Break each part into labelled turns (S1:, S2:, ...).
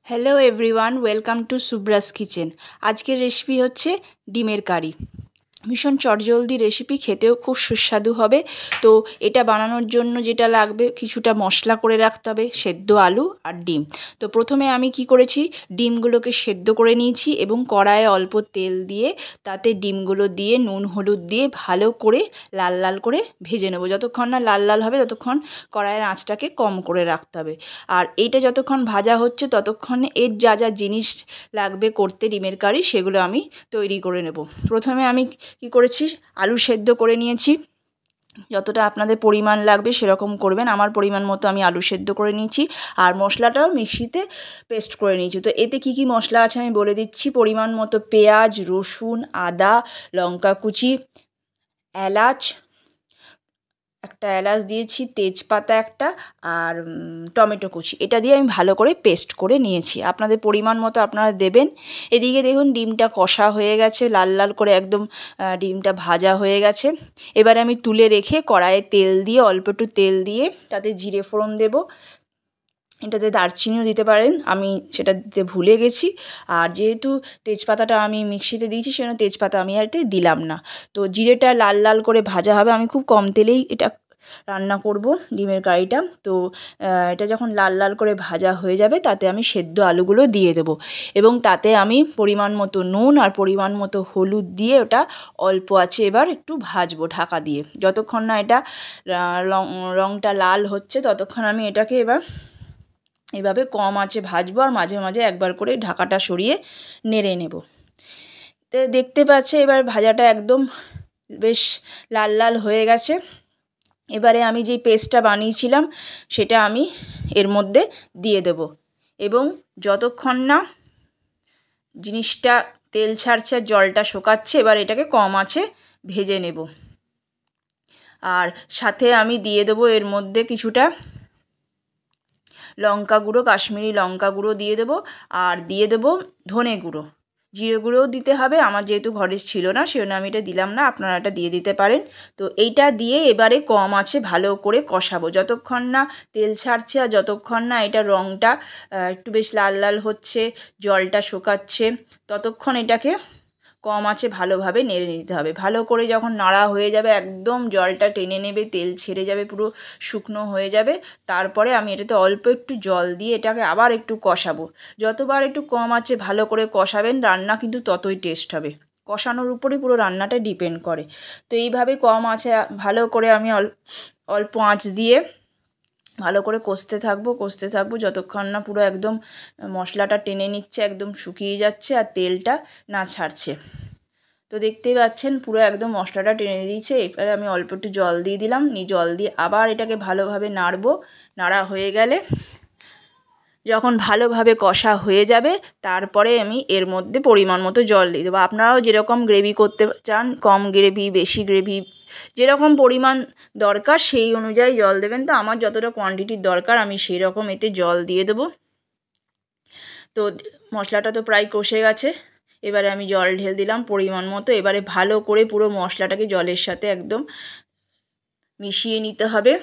S1: Hello everyone, welcome to Subhra's kitchen. আজকের recipe হচ্ছে ডিমের কারি। ভীষণ চটজলদি রেসিপি, খেতেও খুব সুস্বাদু হবে। তো এটা বানানোর জন্য যেটা লাগবে, কিছুটা মশলা করে রাখতে হবে, সেদ্ধ আলু আর ডিম। তো প্রথমে আমি কি করেছি, ডিমগুলোকে সেদ্ধ করে নিয়েছি এবং কড়াইয়ে অল্প তেল দিয়ে তাতে ডিমগুলো দিয়ে নুন হলুদ দিয়ে ভালো করে লাল লাল করে ভেজে নেবো। যতক্ষণ না লাল লাল হবে ততক্ষণ কড়াইয়ের আঁচটাকে কম করে রাখতে হবে। আর এইটা যতক্ষণ ভাজা হচ্ছে ততক্ষণে এর যা যা জিনিস লাগবে করতে ডিমের কারি, সেগুলো আমি তৈরি করে নেব। প্রথমে আমি কি করেছি, আলু সেদ্ধ করে নিয়েছি। যতটা আপনাদের পরিমাণ লাগবে সেরকম করবেন। আমার পরিমাণ মতো আমি আলু সেদ্ধ করে নিয়েছি আর মশলাটাও মিক্সিতে পেস্ট করে নিয়েছি। তো এতে কি কি মশলা আছে আমি বলে দিচ্ছি। পরিমাণ মতো পেঁয়াজ, রসুন, আদা, লঙ্কা কুচি, এলাচ, একটা এলাচ দিয়েছি, তেজপাতা একটা, আর টমেটো কুচি। এটা দিয়ে আমি ভালো করে পেস্ট করে নিয়েছি। আপনাদের পরিমাণ মতো আপনারা দেবেন। এদিকে দেখুন ডিমটা কষা হয়ে গেছে, লাল লাল করে একদম ডিমটা ভাজা হয়ে গেছে। এবারে আমি তুলে রেখে কড়াইয়ে তেল দিয়ে, অল্প একটু তেল দিয়ে তাতে জিরে ফোড়ন দেব। এটাতে দারচিনিও দিতে পারেন, আমি সেটা দিতে ভুলে গেছি। আর যেহেতু তেজপাতাটা আমি মিক্সিতে দিয়েছি, সেজন্য তেজপাতা আমি আর এটা দিলাম না। তো জিরেটা লাল লাল করে ভাজা হবে। আমি খুব কম তেলেই এটা রান্না করব, ডিমের কারিটা। তো এটা যখন লাল লাল করে ভাজা হয়ে যাবে তাতে আমি সেদ্ধ আলুগুলো দিয়ে দেবো এবং তাতে আমি পরিমাণ মতো নুন আর পরিমাণ মতো হলুদ দিয়ে ওটা অল্প আছে এবার একটু ভাজবো ঢাকা দিয়ে। যতক্ষণ না এটা রঙটা লাল হচ্ছে ততক্ষণ আমি এটাকে এভাবে কম আঁচে ভাজবো আর মাঝে মাঝে একবার করে ঢাকাটা সরিয়ে নেড়ে নেব। তো দেখতে পাচ্ছে এবার ভাজাটা একদম বেশ লাল লাল হয়ে গেছে। এবারে আমি যে পেস্টটা বানিয়েছিলাম সেটা আমি এর মধ্যে দিয়ে দেব এবং যতক্ষণ না জিনিসটা তেল ছাড়ছে আর জলটা শোকাচ্ছে, এবার এটাকে কম আঁচে ভেজে নেব। আর সাথে আমি দিয়ে দেবো এর মধ্যে কিছুটা লঙ্কা গুঁড়ো, কাশ্মীরি লঙ্কা গুঁড়ো দিয়ে দেবো আর দিয়ে দেবো ধনে গুঁড়ো। জিরে গুঁড়োও দিতে হবে, আমার যেহেতু ঘরে ছিল না সেজন্য আমি এটা দিলাম না, আপনারা এটা দিয়ে দিতে পারেন। তো এইটা দিয়ে এবারে কম আঁচে ভালো করে কষাবো যতক্ষণ না তেল ছাড়ছে আর যতক্ষণ না এটা রঙটা একটু বেশ লাল লাল হচ্ছে, জলটা শোকাচ্ছে, ততক্ষণ এটাকে কম আঁচে ভালোভাবে নেড়ে নিতে হবে। ভালো করে যখন নাড়া হয়ে যাবে, একদম জলটা টেনে নেবে, তেল ছেড়ে যাবে, পুরো শুকনো হয়ে যাবে, তারপরে আমি এটাতে অল্প একটু জল দিয়ে এটাকে আবার একটু কষাবো। যতবার একটু কম আঁচে ভালো করে কষাবেন রান্না কিন্তু ততই টেস্ট হবে। কষানোর উপরেই পুরো রান্নাটা ডিপেন্ড করে। তো এইভাবে কম আঁচে ভালো করে আমি অল্প আঁচ দিয়ে ভালো করে কষতে থাকবো যতক্ষণ না পুরো একদম মশলাটা টেনে নিচ্ছে, একদম শুকিয়ে যাচ্ছে আর তেলটা না ছাড়ছে। তো দেখতেই পাচ্ছেন পুরো একদম মশলাটা টেনে দিয়েছে। এবারে আমি অল্প একটু জল দিয়ে দিলাম, জল দিয়ে আবার এটাকে ভালোভাবে নাড়বো। নাড়া হয়ে গেলে, যখন ভালোভাবে কষা হয়ে যাবে, তারপরে আমি এর মধ্যে পরিমাণ মতো জল দিয়ে দেবো। আপনারাও যেরকম গ্রেভি করতে চান, কম গ্রেভি বেশি গ্রেভি, যেরকম পরিমাণ দরকার সেই অনুযায়ী জল দেবেন। তো আমার যতটা কোয়ান্টিটির দরকার আমি সেই রকম এতে জল দিয়ে দেবো। তো মশলাটা তো প্রায় কষে গেছে, এবারে আমি জল ঢেলে দিলাম পরিমাণ মতো। এবারে ভালো করে পুরো মশলাটাকে জলের সাথে একদম মিশিয়ে নিতে হবে।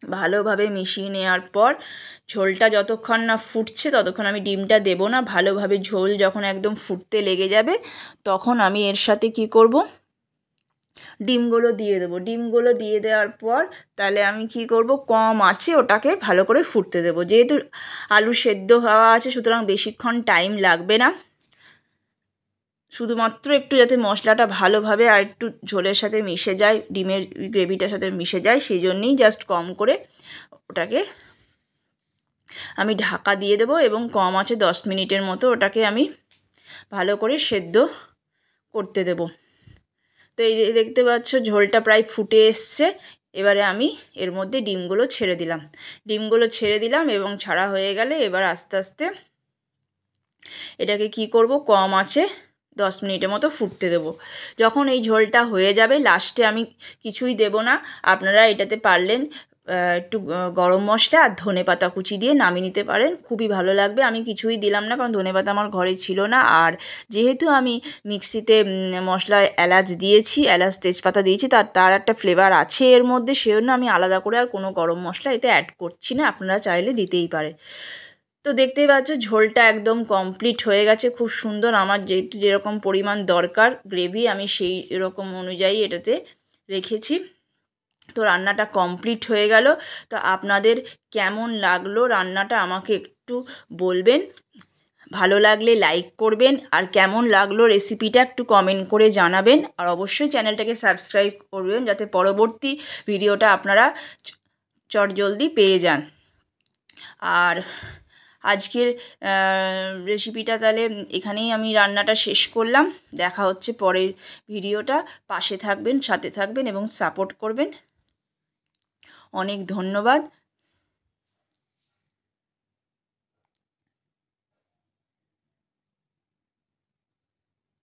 S1: ভালোভাবে মিশিয়ে নেওয়ার পর ঝোলটা যতক্ষণ না ফুটছে ততক্ষণ আমি ডিমটা দেবো না। ভালোভাবে ঝোল যখন একদম ফুটতে লেগে যাবে তখন আমি এর সাথে কি করব, ডিমগুলো দিয়ে দেবো। ডিমগুলো দিয়ে দেওয়ার পর তাহলে আমি কি করব, কম আঁচে ওটাকে ভালো করে ফুটতে দেবো। যেহেতু আলু সেদ্ধ হওয়া আছে সুতরাং বেশিক্ষণ টাইম লাগবে না। শুধুমাত্র একটু যাতে মশলাটা ভালোভাবে আর একটু ঝোলের সাথে মিশে যায়, ডিমের গ্রেভিটার সাথে মিশে যায়, সেই জন্যেই জাস্ট কম করে ওটাকে আমি ঢাকা দিয়ে দেবো এবং কম আঁচে 10 মিনিটের মতো ওটাকে আমি ভালো করে সেদ্ধ করতে দেব। তো এই দেখতে পাচ্ছ ঝোলটা প্রায় ফুটে এসছে। এবারে আমি এর মধ্যে ডিমগুলো ছেড়ে দিলাম এবং ছাড়া হয়ে গেলে এবার আস্তে আস্তে এটাকে কি করব, কম আঁচে 10 মিনিটের মতো ফুটতে দেবো। যখন এই ঝোলটা হয়ে যাবে, লাস্টে আমি কিছুই দেব না। আপনারা এটাতে পারলেন একটু গরম মশলা আর ধনেপাতা কুচি দিয়ে নামিয়ে নিতে পারেন, খুবই ভালো লাগবে। আমি কিছুই দিলাম না কারণ ধনেপাতা আমার ঘরে ছিল না। আর যেহেতু আমি মিক্সিতে মশলায় এলাচ দিয়েছি, এলাচ তেজপাতা দিয়েছি, তার একটা ফ্লেভার আছে এর মধ্যে, সেজন্য আমি আলাদা করে আর কোনো গরম মশলা এতে অ্যাড করছি না। আপনারা চাইলে দিতেই পারে। তো দেখতেই পাচ্ছ ঝোলটা একদম কমপ্লিট হয়ে গেছে, খুব সুন্দর। আমার যেরকম পরিমাণ দরকার গ্রেভি আমি সেই রকম অনুযায়ী এটাতে রেখেছি। তো রান্নাটা কমপ্লিট হয়ে গেল। তো আপনাদের কেমন লাগলো রান্নাটা আমাকে একটু বলবেন, ভালো লাগলে লাইক করবেন, আর কেমন লাগলো রেসিপিটা একটু কমেন্ট করে জানাবেন, আর অবশ্যই চ্যানেলটাকে সাবস্ক্রাইব করবেন যাতে পরবর্তী ভিডিওটা আপনারা চটজলদি পেয়ে যান। আর আজকের রেসিপিটা তাহলে এখানেই আমি রান্নাটা শেষ করলাম। দেখা হচ্ছে পরের ভিডিওটা। পাশে থাকবেন, সাথে থাকবেন এবং সাপোর্ট করবেন। অনেক ধন্যবাদ।